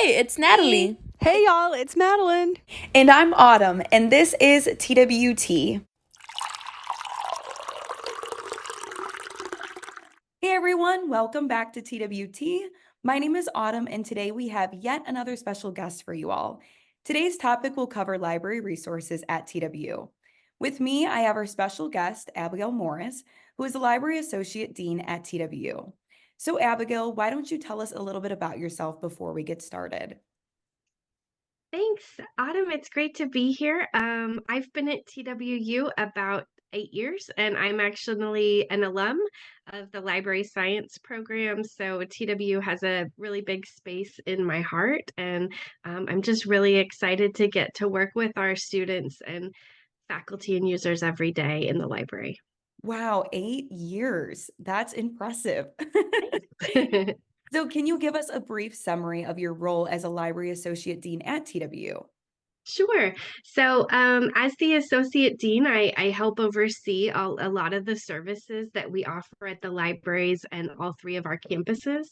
it's Hey, Natalie. hey y'all, it's Madeline. And I'm Autumn, and this is TWT. Hey everyone, welcome back to TWT. My name is Autumn, and today we have yet another special guest for you all. Today's topic will cover library resources at TW. With me, I have our special guest, Abigail Morris, who is the Library Associate Dean at TW. So, Abigail, why don't you tell us a little bit about yourself before we get started? Thanks, Autumn. It's great to be here. I've been at TWU about 8 years, and I'm actually an alum of the library science program. So TWU has a really big space in my heart, and I'm just really excited to get to work with our students and faculty and users every day in the library. Wow, 8 years. That's impressive. Thanks. So, can you give us a brief summary of your role as a library associate dean at TW? Sure. So, as the associate dean, I help oversee a lot of the services that we offer at the libraries and all three of our campuses.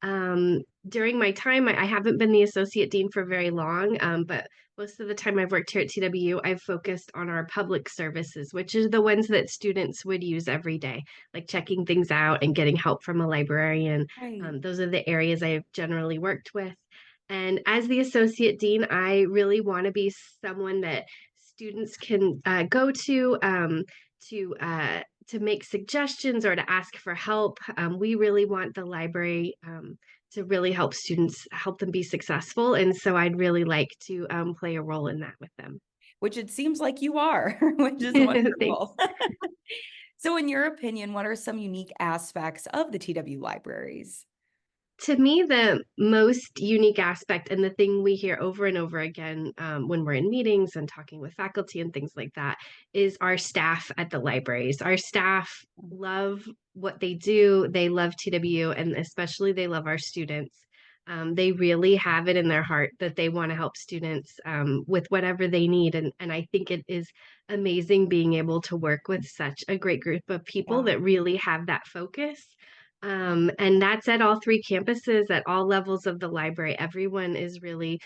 During my time, I haven't been the associate dean for very long, but most of the time I've worked here at TWU, I've focused on our public services, which is the ones that students would use every day, like checking things out and getting help from a librarian. Right. Those are the areas I've generally worked with. And as the associate dean, I really want to be someone that students can go to make suggestions or to ask for help. We really want the library to really help students, help them be successful. And so I'd really like to play a role in that with them. Which it seems like you are, which is Thanks. wonderful. So, in your opinion, what are some unique aspects of the TW libraries? To me, the most unique aspect and the thing we hear over and over again when we're in meetings and talking with faculty and things like that is our staff at the libraries. Our staff love what they do, they love TW, and especially they love our students. They really have it in their heart that they want to help students with whatever they need. And I think it is amazing being able to work with such a great group of people Yeah. that really have that focus. And that's at all three campuses, at all levels of the library. Everyone is really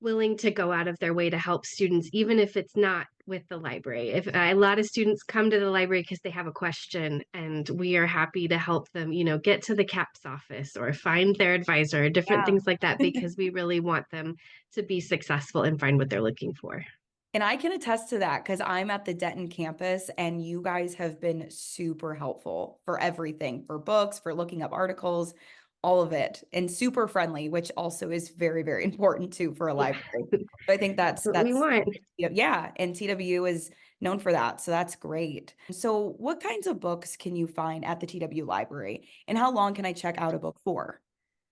willing to go out of their way to help students, even if it's not with the library. If a lot of students come to the library because they have a question, and we are happy to help them, get to the CAPS office or find their advisor, different Yeah. things like that, because we really want them to be successful and find what they're looking for. And I can attest to that because I'm at the Denton campus and you guys have been super helpful for everything, for books, for looking up articles, all of it, and super friendly, which also is very, very important too for a Yeah, library. So I think that's what we want. yeah, and TW is known for that. So that's great. So what kinds of books can you find at the TW library and how long can I check out a book for?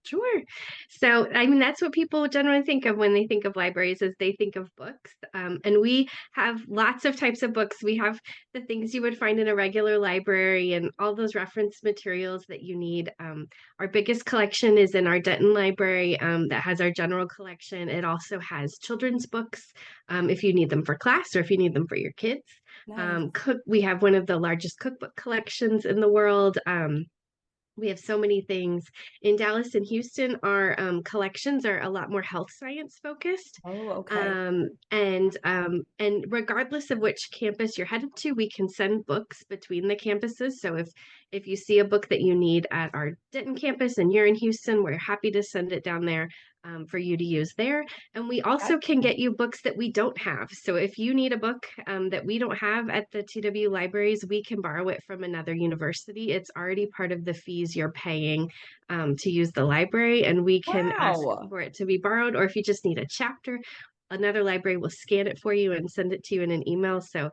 Sure. So, I mean, that's what people generally think of when they think of libraries, is they think of books. And we have lots of types of books. We have the things you would find in a regular library and all those reference materials that you need. Our biggest collection is in our Denton library that has our general collection. It also has children's books if you need them for class or if you need them for your kids. Nice. We have one of the largest cookbook collections in the world. We have so many things. In Dallas and Houston, our collections are a lot more health science focused. Oh, okay. And regardless of which campus you're headed to, we can send books between the campuses. So if you see a book that you need at our Denton campus and you're in Houston, we're happy to send it down there for you to use there. And we also can get you books that we don't have. So if you need a book that we don't have at the TW libraries, we can borrow it from another university. It's already part of the fees you're paying to use the library, and we can ask Wow. for it to be borrowed. Or if you just need a chapter, another library will scan it for you and send it to you in an email. So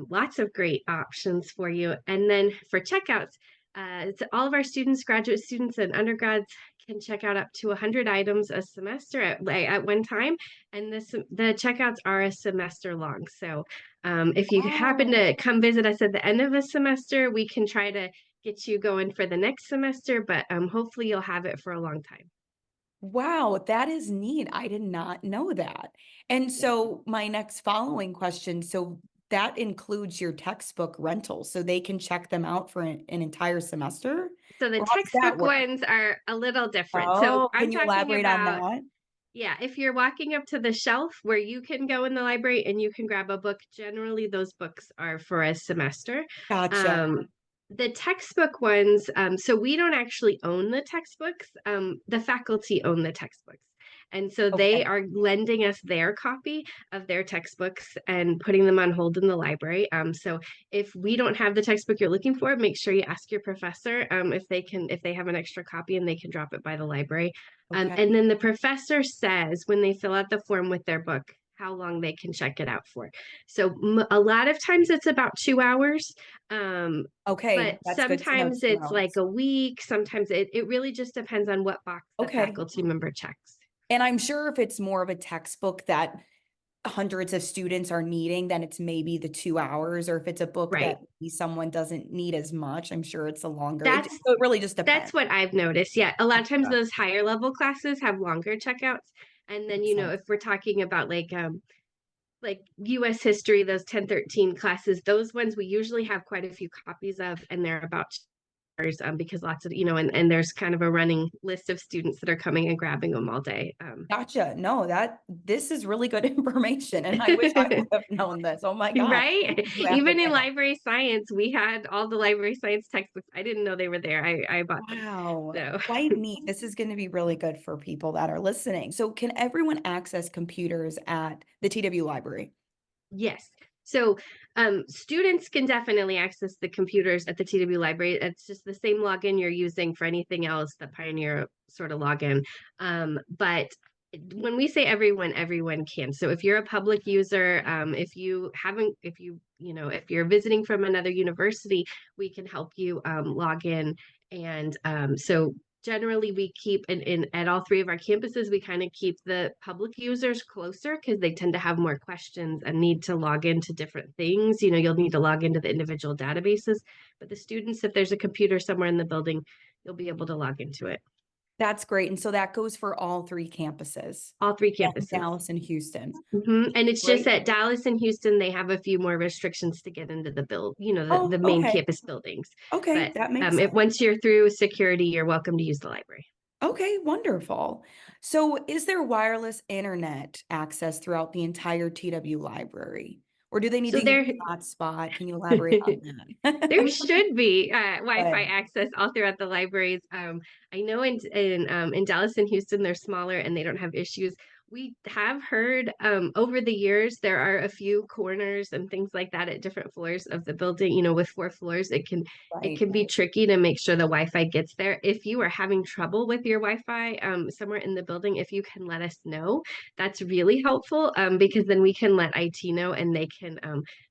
lots of great options for you. And then for checkouts, all of our students, graduate students and undergrads, can check out up to 100 items a semester at one time, and the checkouts are a semester long. So if you happen Wow. to come visit us at the end of a semester, we can try to get you going for the next semester, but hopefully you'll have it for a long time. Wow, that is neat. I did not know that. And Yeah. so my next following question, so that includes your textbook rental, so they can check them out for an entire semester? So the Or how does that textbook work? ones are a little different. So Oh, I'm can you talking elaborate on about that? Yeah, if you're walking up to the shelf where you can go in the library and you can grab a book, generally those books are for a semester. Gotcha. Um, the textbook ones, so we don't actually own the textbooks. The faculty own the textbooks. And so they Okay. are lending us their copy of their textbooks and putting them on hold in the library. So if we don't have the textbook you're looking for, make sure you ask your professor if they have an extra copy and they can drop it by the library. Okay. And then the professor says when they fill out the form with their book, how long they can check it out for. So a lot of times it's about 2 hours. Okay. But That's good to know, sometimes 2 it's like hours. a week. Sometimes it really just depends on what box the Okay. faculty member checks. And I'm sure if it's more of a textbook that hundreds of students are needing, then it's maybe the 2 hours, or if it's a book that Right. maybe someone doesn't need as much, I'm sure it's a longer That's so it really just depends. that's what I've noticed. Yeah, a lot of times Gotcha. those higher level classes have longer checkouts. And then, Makes sense. if we're talking about like US history, those 1013 classes, those ones we usually have quite a few copies of, and they're about because lots of and there's kind of a running list of students that are coming and grabbing them all day. Gotcha. No, this is really good information, and I wish I would have known this. Oh my god. Right? Thank you, Even in Abigail. library science, we had all the library science textbooks. I didn't know they were there. I bought them. Wow, So quite neat. This is gonna be really good for people that are listening. So can everyone access computers at the TW Library? yes. So students can definitely access the computers at the TW library. It's just the same login you're using for anything else, the Pioneer sort of login. But when we say everyone, everyone can. So if you're a public user, if you haven't, if you're visiting from another university, we can help you log in. And so generally we keep in at all three of our campuses, we kind of keep the public users closer because they tend to have more questions and need to log into different things. You'll need to log into the individual databases, but the students, if there's a computer somewhere in the building, you'll be able to log into it. That's great, and so that goes for all 3 campuses, All three Denton, campuses. Dallas, and Houston. And it's just Great. that Dallas and Houston, they have a few more restrictions to get into the Oh, main okay. campus buildings. Okay, But that makes sense. once you're through security, you're welcome to use the library. Okay, wonderful. So is there wireless internet access throughout the entire TW library? Or do they need So to use there, a hotspot? Can you elaborate on there that? should be Wi-Fi Good. access all throughout the libraries. I know in Dallas and Houston they're smaller and they don't have issues. We have heard over the years there are a few corners and things like that at different floors of the building. With 4 floors, it Right. can be tricky to make sure the Wi-Fi gets there. If you are having trouble with your Wi-Fi somewhere in the building, if you can let us know, that's really helpful because then we can let IT know and they can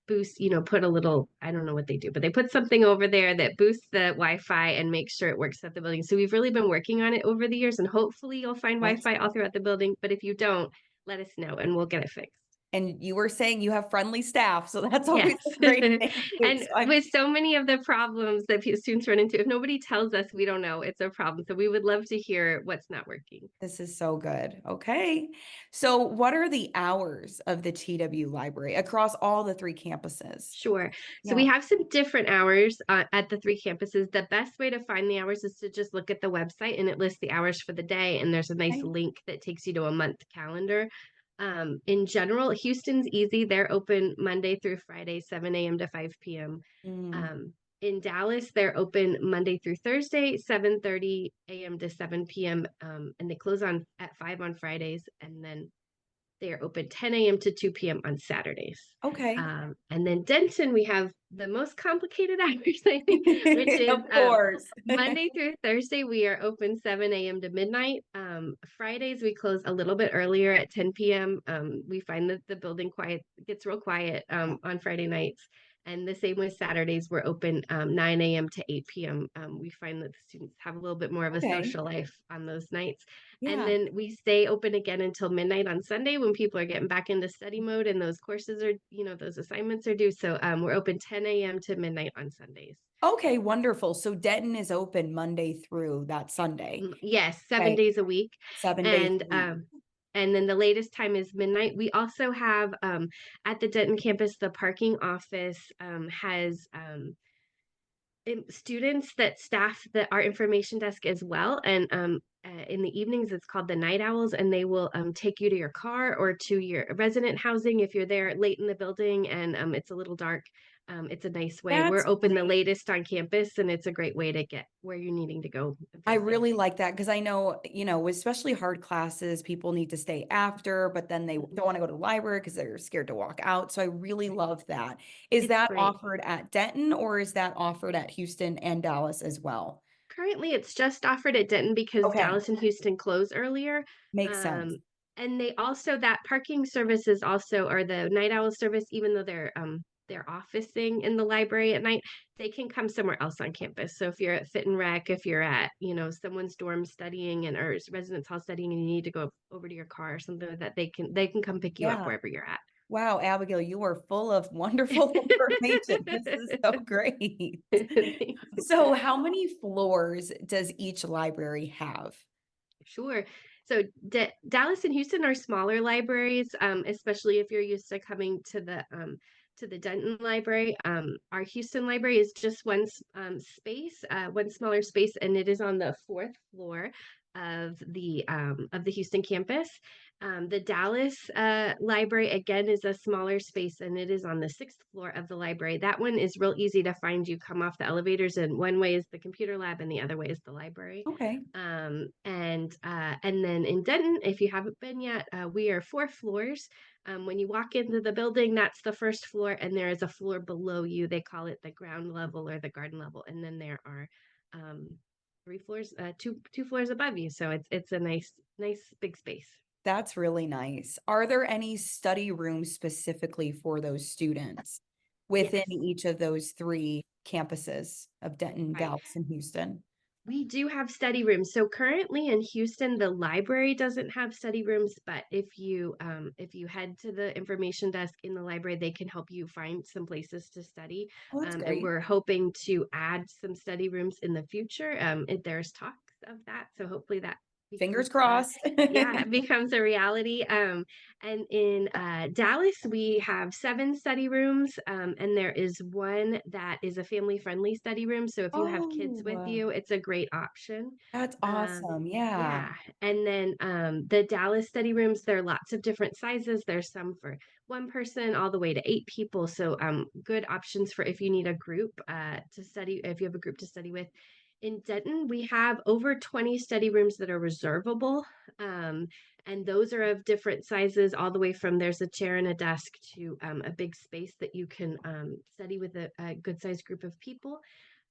boost, put a little, I don't know what they do, but they put something over there that boosts the Wi-Fi and makes sure it works at the building. So we've really been working on it over the years and hopefully you'll find Wi-Fi all Excellent. throughout the building. But if you don't, let us know and we'll get it fixed. And you were saying you have friendly staff, so that's always Yes. a great thing too. And So I'm with so many of the problems that students run into, if nobody tells us, we don't know it's a problem. So we would love to hear what's not working. This is so good. Okay. So what are the hours of the TW library across all the 3 campuses? Sure. So Yeah. we have some different hours at the 3 campuses. The best way to find the hours is to just look at the website and it lists the hours for the day. And there's a nice Okay. link that takes you to a month calendar. In general, Houston's easy. They're open Monday through Friday, 7 a.m. to 5 p.m. Mm, In Dallas, they're open Monday through Thursday, 7:30 a.m. to 7 p.m. And they close on at 5 on Fridays. And then they are open 10 a.m. to 2 p.m. on Saturdays. okay. And then Denton, we have the most complicated hours, I think, which is Of course. Monday through Thursday, we are open 7 a.m. to midnight. Fridays, we close a little bit earlier at 10 p.m. We find that the building gets real quiet on Friday nights. And the same with Saturdays, we're open 9 a.m. to 8 p.m. We find that the students have a little bit more of a Okay. social life on those nights. And Yeah. then we stay open again until midnight on Sunday when people are getting back into study mode and those courses are, those assignments are due. So we're open 10 a.m. to midnight on Sundays. Okay, wonderful. So Denton is open Monday through that Sunday. Yes, seven Okay, days a week. 7 days And a week. and then the latest time is midnight. We also have at the Denton campus, the parking office has students that staff our information desk as well, and in the evenings it's called the night owls, and they will take you to your car or to your resident housing if you're there late in the building and it's a little dark. It's a nice way. We're That's open the great. latest on campus, and it's a great way to get where you're needing to go I visiting. really like that because I know, especially hard classes, people need to stay after, but then they don't want to go to the library because they're scared to walk out. So I really love that. Is It's that great. offered at Denton or is that offered at Houston and Dallas as well? Currently, it's just offered at Denton because Okay, Dallas and Houston close earlier. makes sense. Um, and they also that parking service is also or the night owl service, even though they're officing in the library at night, they can come somewhere else on campus. So if you're at Fit and Rec, if you're at, someone's dorm studying and or residence hall studying and you need to go over to your car or something like that, they can come pick you up Yeah. wherever you're at. Wow, Abigail, you are full of wonderful information. This is so great. Thanks. So how many floors does each library have? Sure. So Dallas and Houston are smaller libraries, especially if you're used to coming to the Denton Library. Our Houston Library is just space, one smaller space, and it is on the fourth floor of the Houston campus. The Dallas Library again is a smaller space, and it is on the sixth floor of the library. That one is real easy to find. You come off the elevators, and one way is the computer lab, and the other way is the library. Okay. And then in Denton, if you haven't been yet, we are 4 floors. When you walk into the building, that's the first floor, and there is a floor below you. They call it the ground level or the garden level, and then there are um, 3 floors, two floors above you. So it's a nice big space. That's really nice. Are there any study rooms specifically for those students within Yes, each of those three campuses of Denton, right. Dallas, and Houston? We do have study rooms. So currently in Houston, the library doesn't have study rooms, but if you head to the information desk in the library, they can help you find some places to study. Oh, that's And great. we're hoping to add some study rooms in the future. There's talks of that, so hopefully that becomes Fingers crossed. yeah, it becomes a reality. And in Dallas, we have 7 study rooms, and there is one that is a family-friendly study room. So if you have kids with Oh, you, it's a great option. that's Um, awesome. Yeah. yeah, and then the Dallas study rooms, there are lots of different sizes. There's some for one person all the way to 8 people. So good options for if you need a group to study, if you have a group to study with. In Denton, we have over 20 study rooms that are reservable. Um, and those are of different sizes, all the way from there's a chair and a desk to a big space that you can study with a good sized group of people.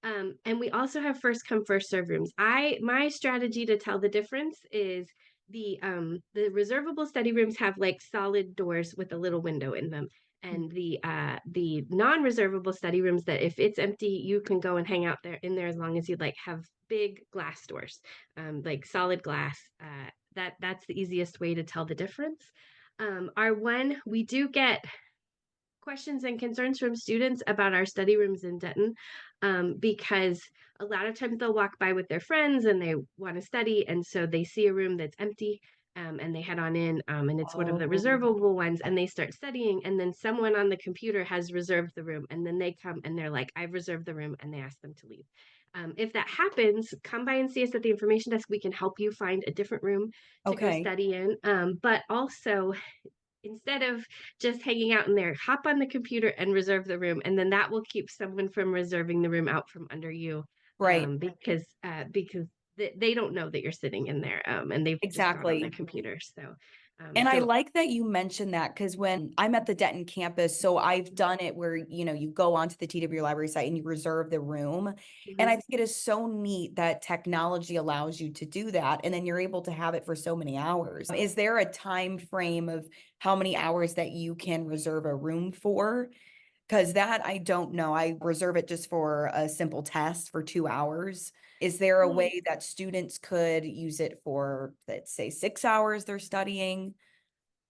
And we also have first come first serve rooms. My strategy to tell the difference is the reservable study rooms have like solid doors with a little window in them, and the non-reservable study rooms that if it's empty you can go and hang out there in there as long as you'd like, have big glass doors, like solid glass. That's the easiest way to tell the difference. Our one we do get questions and concerns from students about our study rooms in Denton, because a lot of times they'll walk by with their friends and they want to study, and so they see a room that's empty. And they head on in, and it's one of the Oh, reservable ones, and they start studying, and then someone on the computer has reserved the room, and then they come and they're like, I've reserved the room, and they ask them to leave. If that happens, come by and see us at the information desk. We can help you find a different room to go okay. study in. But also, instead of just hanging out in there, hop on the computer and reserve the room, and then that will keep someone from reserving the room out from under you, Right. because they don't know that you're sitting in there, and they've just gone on the Exactly. computer. So And I so like that you mentioned that because when I'm at the Denton campus, so I've done it where, you go onto the TW library site and you reserve the room. And I mhm. think it is so neat that technology allows you to do that. And then you're able to have it for so many hours. Is there a time frame of how many hours that you can reserve a room for? Because that I don't know. I reserve it just for a simple test for 2 hours. Is there a Yeah, way that students could use it for, let's say, 6 hours they're studying?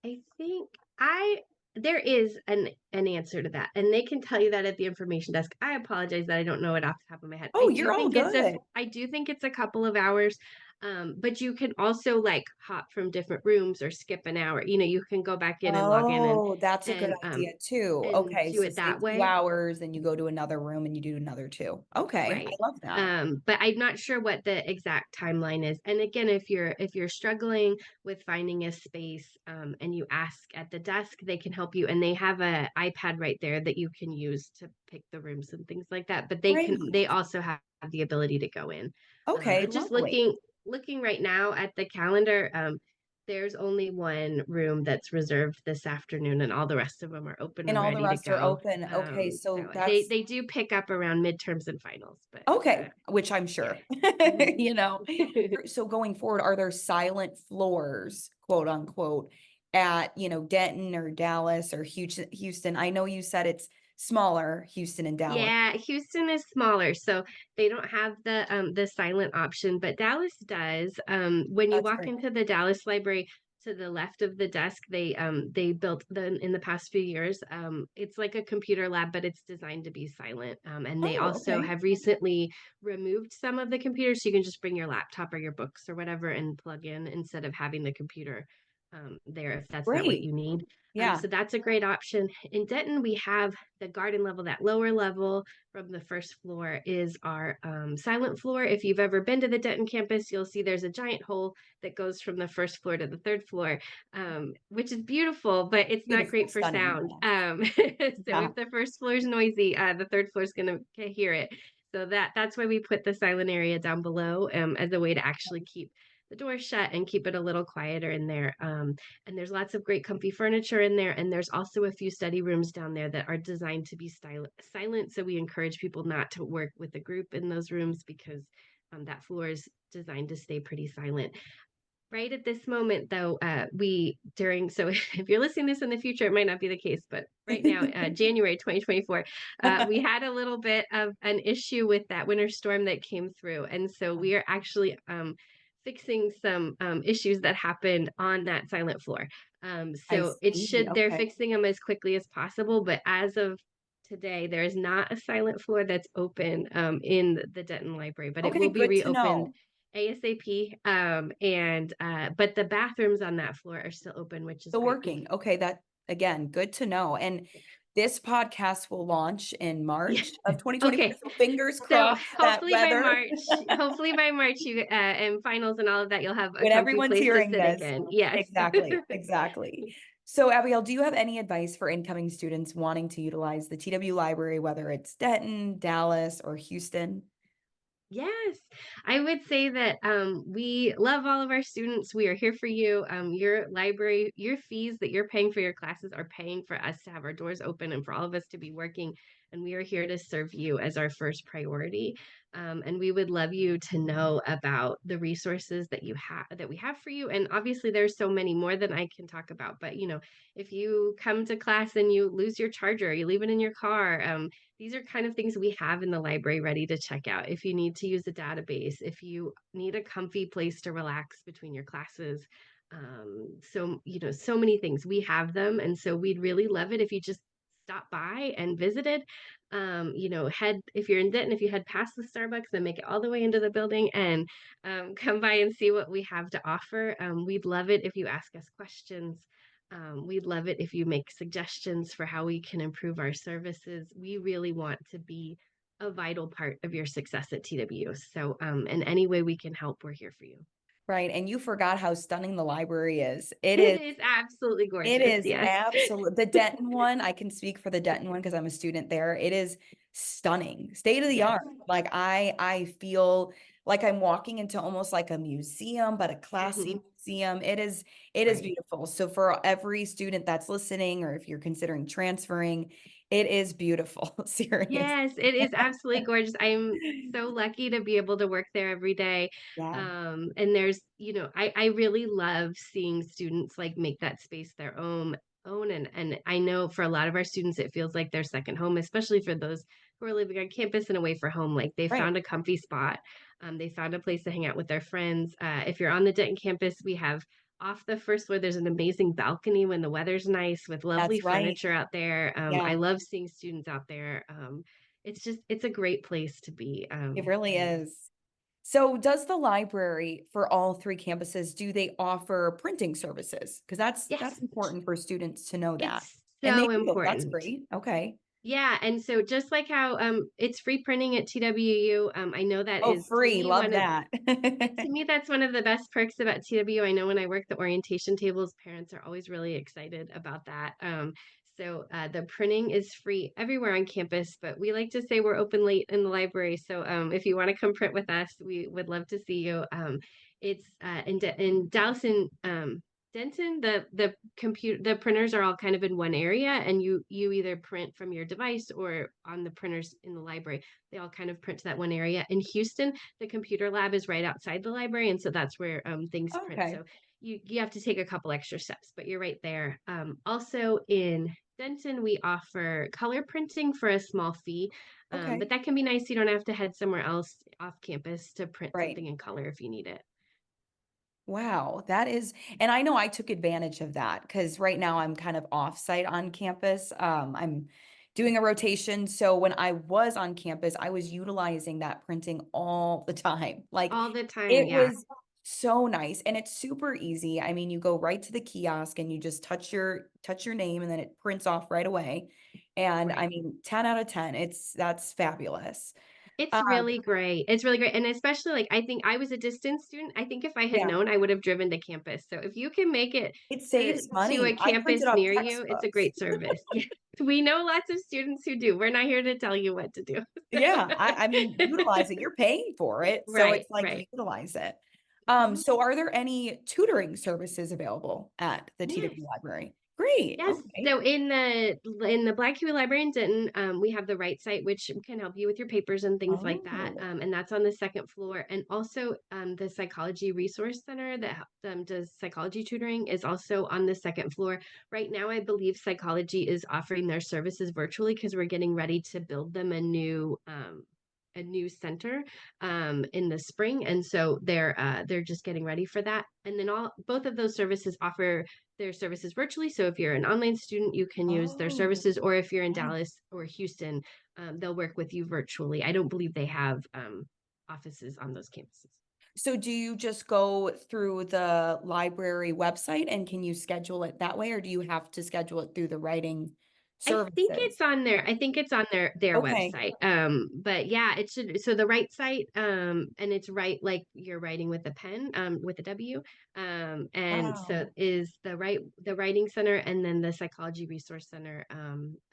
I think I there is an answer to that, and they can tell you that at the information desk. I apologize that I don't know it off the top of my head. Oh, you're all good. I do think it's a couple of hours. But you can also like hop from different rooms or skip an hour. You can go back in and log in Oh, that's a good and idea too. and Okay, do so it say that 2 way. hours and you go to another room and you do another 2. Okay, I Right. love that. But I'm not sure what the exact timeline is. And again, if you're struggling with finding a space, and you ask at the desk, they can help you, and they have a iPad right there that you can use to pick the rooms and things like that. But Great. they also have the ability to go in. Okay, But just lovely. looking right now at the calendar, there's only one room that's reserved this afternoon, and all the rest of them are open And and all the ready to rest are go. open. Okay, So so they that's they do pick up around midterms and finals, but okay, which I'm yeah. sure, you know. So going forward, are there silent floors, quote unquote, at, Denton or Dallas or Houston? I know you said it's smaller, Houston and Dallas. Yeah, Houston is smaller, so they don't have the silent option, but Dallas does. When you That's walk great. into the Dallas library, to the left of the desk, they built in the past few years. It's like a computer lab, but it's designed to be silent. And they Oh, also okay. have recently removed some of the computers, so you can just bring your laptop or your books or whatever and plug in instead of having the computer there if that's not what Great. you need. Yeah. So that's a great option. In Denton, we have the garden level, that lower level from the first floor is our silent floor. If you've ever been to the Denton campus, you'll see there's a giant hole that goes from the first floor to the third floor, which is beautiful, but it's not Beautiful, great for stunning. sound. Yes. So Yeah. if the first floor is noisy, the third floor is going to hear it. So that's why we put the silent area down below, as a way to actually keep the door shut and keep it a little quieter in there. And there's lots of great comfy furniture in there, and there's also a few study rooms down there that are designed to be silent, so we encourage people not to work with a group in those rooms because that floor is designed to stay pretty silent. Right at this moment, though, we during so if you're listening to this in the future, it might not be the case, but right now, January 2024, we had a little bit of an issue with that winter storm that came through, and so we are actually fixing some issues that happened on that silent floor. I So it see. should they're Okay. fixing them as quickly as possible, but as of today, there is not a silent floor that's open in the Denton Library, but it Okay, will be good to reopened know. ASAP. And but the bathrooms on that floor are still open, which is Still great working. because Okay, that again, good to know. And this podcast will launch in yeah. March of 2024. Okay. So fingers So crossed that weather. hopefully by March you and finals and all of that, you'll have a When comfy everyone's place to hearing sit this. again. Yes. Exactly, exactly. So Abigail, do you have any advice for incoming students wanting to utilize the TW library, whether it's Denton, Dallas, or Houston? Yes, I would say that we love all of our students. We are here for you. Your library, your fees that you're paying for your classes are paying for us to have our doors open and for all of us to be working. And we are here to serve you as our first priority. And we would love you to know about the resources that you have that we have for you. And obviously, there's so many more than I can talk about. But if you come to class and you lose your charger, you leave it in your car. These are kind of things we have in the library ready to check out. If you need to use a database, if you need a comfy place to relax between your classes, so many things we have them, and so we'd really love it if you just stop by and visited. Head if you're in Denton, if you head past the Starbucks and make it all the way into the building and come by and see what we have to offer. We'd love it if you ask us questions. We'd love it if you make suggestions for how we can improve our services. We really want to be a vital part of your success at TW. So, in any way we can help, we're here for you. Right. And you forgot how stunning the library is. It is absolutely It gorgeous. is Yes. absolute. The Denton one, I can speak for the Denton one because I'm a student there. It is stunning, state of the Yes. art. Like I feel like I'm walking into almost like a museum, but a classy Mhm. museum. It is Right. beautiful. So for every student that's listening, or if you're considering transferring, it is beautiful. Serious. Yes, it is absolutely gorgeous. I'm so lucky to be able to work there every day. Yeah. And I really love seeing students like make that space their own. And I know for a lot of our students, it feels like their second home, especially for those who are living on campus and away from home. Like they Right. found a comfy spot. They found a place to hang out with their friends. If you're on the Denton campus, we have off the first floor, there's an amazing balcony when the weather's nice with lovely That's right. furniture out there. I Yeah. love seeing students out there. It's a great place to be. It really And is. So does the library for all three campuses, do they offer printing services? Because that's Yes, important for students to know that. it's And they so do. That's important. great. Okay. Yeah, and so just like how it's free printing at TWU, I know that Oh, is to free. me Love one of that. to me that's one of the best perks about TWU. I know when I work the orientation tables, parents are always really excited about that. The printing is free everywhere on campus, but we like to say we're open late in the library. So if you want to come print with us, we would love to see you. It's in Dallas and Denton, the printers are all kind of in one area, and you either print from your device or on the printers in the library. They all kind of print to that one area. In Houston, the computer lab is right outside the library, and so that's where things print. Okay. So you have to take a couple extra steps, but you're right there. Also in Denton, we offer color printing for a small fee, but Okay. that can be nice. You don't have to head somewhere else off campus to print Right. something in color if you need it. Wow, that is, and I know I took advantage of that because right now I'm kind of offsite on campus. I'm doing a rotation. So when I was on campus, I was utilizing that printing all the time. Like All the time, it yeah. was so nice and it's super easy. I mean, you go right to the kiosk and you just touch your name and then it prints off right away. And I Right. mean, 10 out of 10, that's fabulous. It's Um, really great. It's really great, and especially, like, I think I was a distance student. I think if I had yeah, known, I would have driven to campus. So if you can make it it to saves a money. I campus printed off near you, it's a textbooks. great service. Yes. We know lots of students who do. We're not here to tell you what to do. Yeah, I mean, utilize it. You're paying for it, so Right, it's like right. utilize it. Mhm. So are there any tutoring services available at the Yes. TW library? Great. Yes. Okay. So in the Black Huey Library in Denton, we have the Right Site, which can help you with your papers and things like that. Oh, And that's on the second floor. And also, the Psychology Resource Center that does psychology tutoring is also on the second floor. Right now, I believe Psychology is offering their services virtually because we're getting ready to build them a new center in the spring, and so they're just getting ready for that. And then all both of those services offer their services virtually. So if you're an online student, you can use their oh, services, or if you're in nice. Dallas or Houston, they'll work with you virtually. I don't believe they have offices on those campuses. So do you just go through the library website and can you schedule it that way, or do you have to schedule it through the writing I think services? it's on there. I think it's on their Okay. website. But yeah, it should. So the right site, and it's right like you're writing with a pen, with a W, and so Wow. is the writing center, and then the psychology resource center.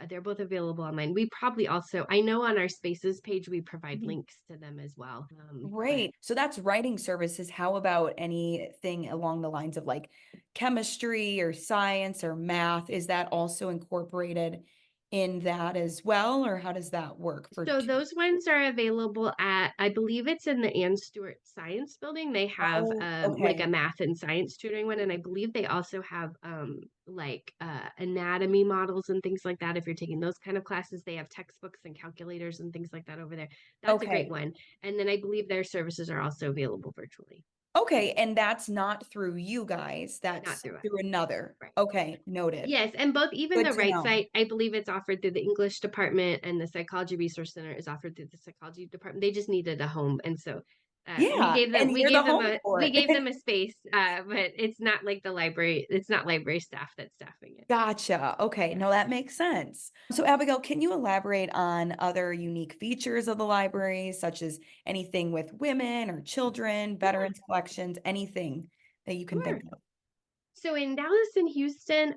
They're both available online. We probably also, I know on our spaces page we provide Mhm. links to them as well. But Great. So that's writing services. How about anything along the lines of like chemistry or science or math? Is that also incorporated in that as well, or how does that work for So two? those ones are available at, I believe it's in the Ann Stewart Science Building. They have Oh, like a okay. math and science tutoring one, and I believe they also have like anatomy models and things like that. If you're taking those kind of classes, they have textbooks and calculators and things like that over there. That's a great Okay. one. And then I believe their services are also available virtually, Okay. And that's not through you guys, not that's through us. through another. Right. Okay. Noted. Yes, and both, even Good the to right know. site, I believe it's offered through the English department, and the Psychology Resource Center is offered through the psychology department. They just needed a home, and so we Yeah. gave them And we you're the gave them home a for we gave it. them a space, but it's not like the library. It's not library staff that's staffing it. Gotcha. Okay. Yeah. No, that makes sense. So, Abigail, can you elaborate on other unique features of the library, such as anything with women or children, Yeah, veterans collections, anything that you can think sure. of? So in Dallas and Houston,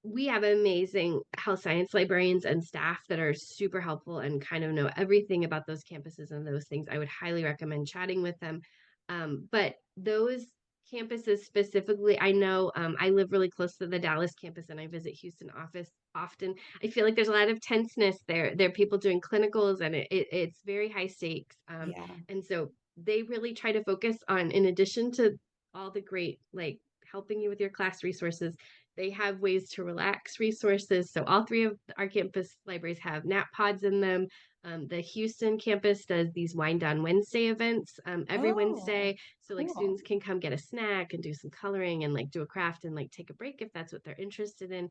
we have amazing health science librarians and staff that are super helpful and kind of know everything about those campuses and those things. I would highly recommend chatting with them. But those campuses specifically, I know I live really close to the Dallas campus and I visit Houston office often. I feel like there's a lot of tenseness there. There are people doing clinicals, and it's very high stakes. Yeah. And so they really try to focus on, in addition to all the great, like, helping you with your class resources, they have ways to relax resources. So all three of our campus libraries have nap pods in them. The Houston campus does these Wind Down Wednesday events every Oh, Wednesday. So like cool. students can come get a snack and do some coloring and like do a craft and like take a break if that's what they're interested in.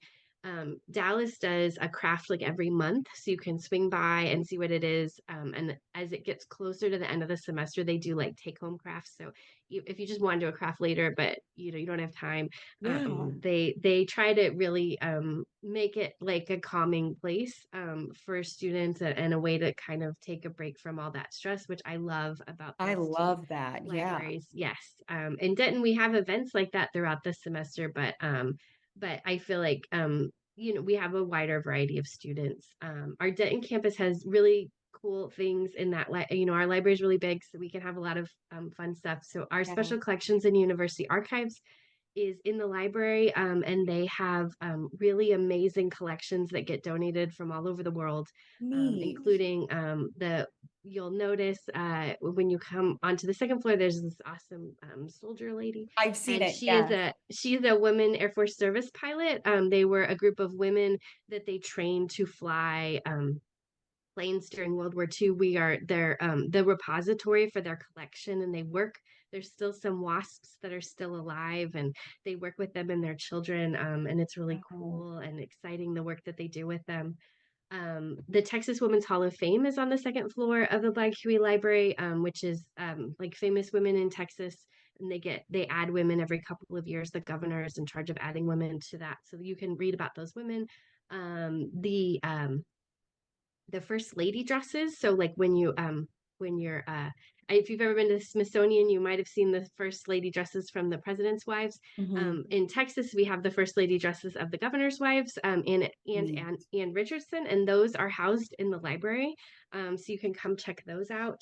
Dallas does a craft like every month, so you can swing by and see what it is. And as it gets closer to the end of the semester, they do like take home crafts. So if you just want to do a craft later, but you don't have time, Yeah. they try to really make it like a calming place for students, and a way to kind of take a break from all that stress, which I love about I those two love that. Yeah. libraries. Yes. In Denton, we have events like that throughout the semester, but I feel like we have a wider variety of students. Our Denton campus has really cool things in that our library is really big, so we can have a lot of fun stuff. So our Yeah. special collections and university archives is in the library, and they have really amazing collections that get donated from all over the world, Neat. including the you'll notice when you come onto the second floor, there's this awesome soldier lady, I've seen and it. Yes. she's a woman Air Force service pilot. They were a group of women that they trained to fly planes during World War II. We are the repository for their collection, and there's still some wasps that are still alive, and they work with them and their children, and it's really Oh, cool and exciting the work that they do with them. The Texas Women's Hall of Fame is on the second floor of the Blank Huey Library, which is like famous women in Texas, and they add women every couple of years. The governor is in charge of adding women to that, so you can read about those women. The first lady dresses. So like when you're if you've ever been to the Smithsonian, you might have seen the first lady dresses from the president's wives. mhm. In Texas, we have the first lady dresses of the governor's wives, Neat. Ann Richardson, and those are housed in the library. So you can come check those out.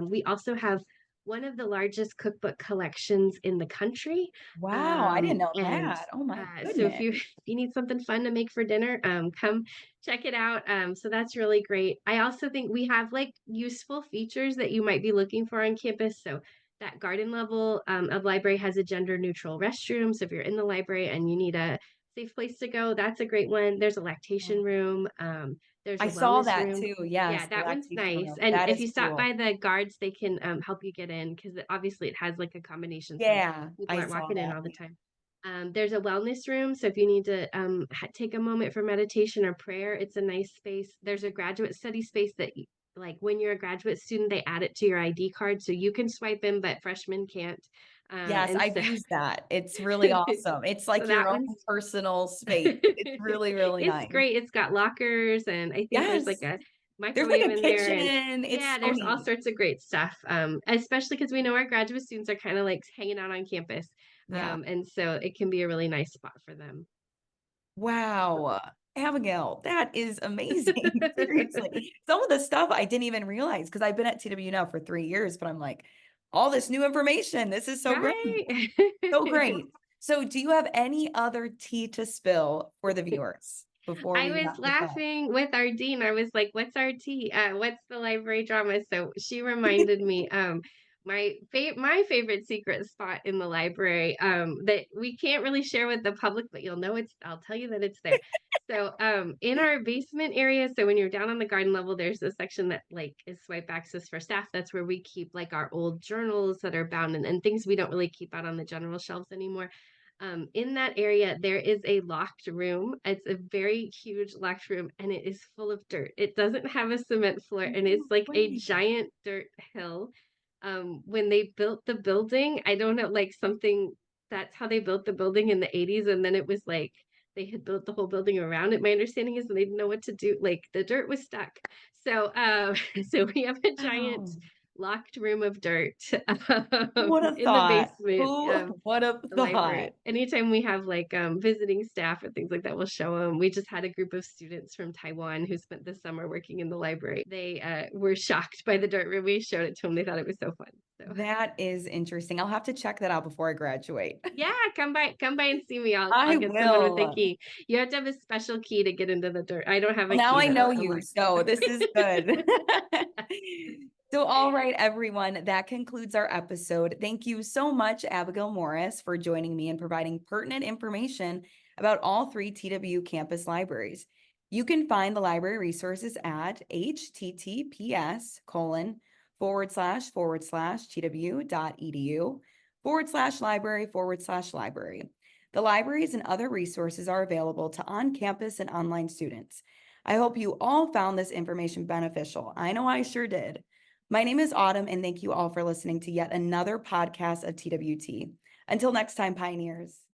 We also have one of the largest cookbook collections in the country. Wow, I didn't know And that. Oh my so goodness. if you need something fun to make for dinner, come check it out. So that's really great. I also think we have like useful features that you might be looking for on campus. So that garden level of library has a gender neutral restroom. So if you're in the library and you need a safe place to go, that's a great one. There's a lactation room. There's I a saw wellness that room. too. Yeah, Yes, the that one's lactation nice. room. And That if is you stop cool. by the guards, they can help you get in, because obviously it has like a combination, so Yeah, people I aren't saw walking in that. all the Yeah. time. There's a wellness room. So if you need to take a moment for meditation or prayer, it's a nice space. There's a graduate study space that, like, when you're a graduate student, they add it to your ID card. So you can swipe in, but freshmen can't. Yes, And I've so, used that. It's really awesome. It's so like your that own one's, personal space. It's really, really it's nice. great. It's got lockers, and I think there's like Yes. a There's like microwave a in there. And kitchen. It's yeah, so there's all neat. sorts of great stuff. Especially because we know our graduate students are kind of like hanging out on campus. Yeah. And so it can be a really nice spot for them. Wow. Abigail, that is amazing. Seriously. Some of the stuff I didn't even realize because I've been at TW now for 3 years, but I'm like, all this new information. This is so great. Right. So great. So, do you have any other tea to spill for the viewers before I we was wrap this up? laughing with our dean. I was like, "What's our tea? What's the library drama?" So she reminded me, my favorite secret spot in the library, that we can't really share with the public, but you'll know it's. I'll tell you that it's there. So in our basement area, so when you're down on the garden level, there's a section that like is swipe access for staff. That's where we keep like our old journals that are bound, and things we don't really keep out on the general shelves anymore. In that area, there is a locked room. It's a very huge locked room, and it is full of dirt. It doesn't have a cement floor, and No it's like a way. giant dirt hill. When they built the building, I don't know, like something, that's how they built the building in the 80s, and then it was like they had built the whole building around it. My understanding is that they didn't know what to do. Like the dirt was stuck. So so we have a giant Wow. locked room of dirt What a in the thought. basement. Who, what a The thought. library. Anytime we have like visiting staff or things like that, we'll show them. We just had a group of students from Taiwan who spent the summer working in the library. They were shocked by the dirt room. We showed it to them. They thought it was so fun. So That is interesting. I'll have to check that out before I graduate. yeah, come by and see me. I'll I get someone with a will. key. You have to have a special key to get into the dirt. I don't have Well, a now key I that'll know you, unlock so this is good. it. So, all right, everyone, that concludes our episode. Thank you so much, Abigail Morris, for joining me and providing pertinent information about all three TW campus libraries. You can find the library resources at https://tw.edu/library/library. The libraries and other resources are available to on-campus and online students. I hope you all found this information beneficial. I know I sure did. My name is Autumn, and thank you all for listening to yet another podcast of TWT. Until next time, Pioneers.